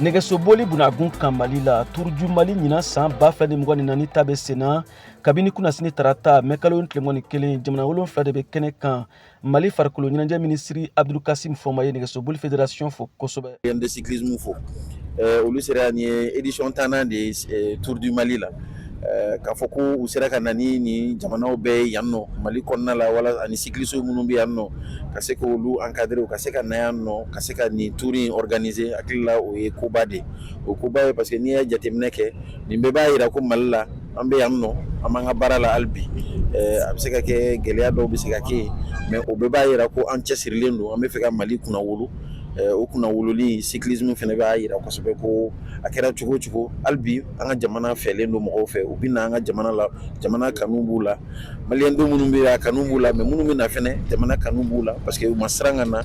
Negesoboli bunagun kamali la turju mali nyina san ba fila ni mugani nani tabe sena kabini kuna sini tarata mekalo ntlemoni kelen jamana wolon fila de be kene kan mali farikolo ɲɛnajɛ ministri Abdul Kasim Fomaye Negesoboli fédération fo kosɛbɛ de cyclisme fo olu sera ni édition tannan de Tour du Mali la k'a fɔ ko u sera ka na ni jamanaw bɛɛ yan nɔ Mali kɔnɔna la wala ani cyclistes minnu bɛ yan nɔ ka se k'olu encadrer ka se ka na yan nɔ ka se ka nin tour in organiser hakili la o ye koba de o koba ye parce que n'i ye jateminɛ kɛ nin bɛɛ b'a jira ko Mali la an bɛ yan nɔ an b'an ka baara la hali bi a bɛ se ka kɛ gɛlɛya dɔw bɛ se ka kɛ mais o bɛɛ b'a jira ko an cɛsirilen don an bɛ fɛ ka Mali kunna wolo o kunna wololi cyclisme fɛnɛ b'a jira kosɛbɛ ko a kɛra cogo cogo hali bi an ka jamana fɛlen don mɔgɔw fɛ u bɛ na an ka jamana la jamana kanu b'u la maliyɛndenw minnu bɛ yen a kanu b'u la mais minnu bɛ na fɛnɛ jamana kanu b'u la parce que u ma siran ka na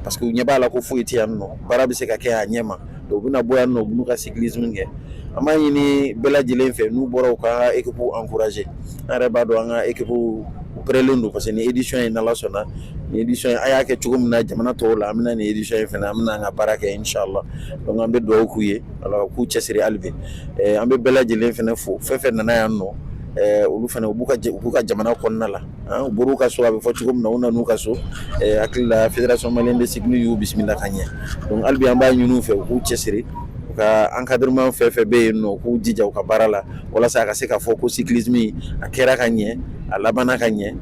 parce que u ɲɛ b'a la ko foyi tɛ yan nɔ baara bɛ se ka kɛ a ɲɛ ma donc u bɛna bɔ yan nɔ u b'u ka cyclisme kɛ an b'a ɲini bɛɛ lajɛlen fɛ n'u bɔra u ka équipe encourager an yɛrɛ b'a dɔn an ka équipe u pɛrɛlen don parce que ni édition in n'Ala sɔnna ni édition in a y'a kɛ cogo min na jamana tɔw la an bɛna ni édition in fɛnɛ an bɛna an ka baara kɛ inshallah donc an bɛ dugawu k'u ye ala k'u cɛsiri hali bi an bɛ bɛɛ lajɛlen fɛnɛ fo fɛn fɛn nana yan nɔ olu fɛnɛ u b'u ka jamana kɔnɔna la u bɔr'u ka so a bɛ fɔ cogo min na u nan'u ka so hakili la fédération malienne de cyclisme y'u bisimila ka ɲɛ donc hali bi an b'a ɲini u fɛ u k'u cɛsiri u ka encadrement fɛn fɛn bɛ yen nɔ k'u jija u ka baara la walasa a ka se ka fɔ ko cyclisme a kɛra ka ɲɛ a labanna ka ɲɛ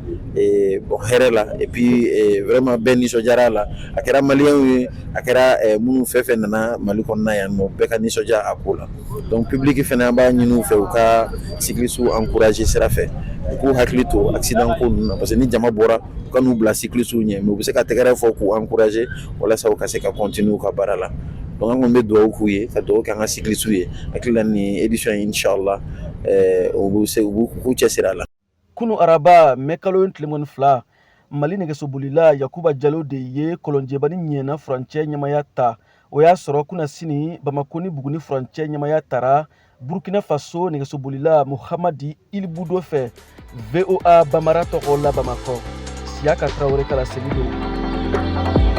bon hɛrɛ la et puis vraiment bɛɛ nisɔndiyara a la a kɛra maliyɛnw ye a kɛra minnu fɛn fɛn nana Mali kɔnɔna yan nɔ bɛɛ ka nisɔndiya a ko la donc public fɛnɛ an b'a ɲini u fɛ u ka cyclistes encourager sira fɛ u k'u hakili to accident ko ninnu na parce que ni jama bɔra u ka n'u bila cyclistes ɲɛ mais u bɛ se ka tɛgɛrɛ fɔ k'u encourager walasa u ka se ka continuer u ka baara la donc an kɔni bɛ dugawu k'u ye ka dugawu kɛ an ka cyclistes ye hakili la nin édition in inshallah u b'u cɛsiri a la. Kunu araba mekalo ntlemoni fila Mali Negesobolila Yakuba Jalo de ye kolonjebani ɲɛna furancɛ ɲɛmaya ta o y'a sɔrɔ kuna sini Bamako ni Buguni furancɛ ɲɛmaya tara Burkina Faso Negesobolila Muhamadi Ilbudo fɛ VOA Bamara tɔgɔ la Bamakɔ Siaka Traoré kala Selido.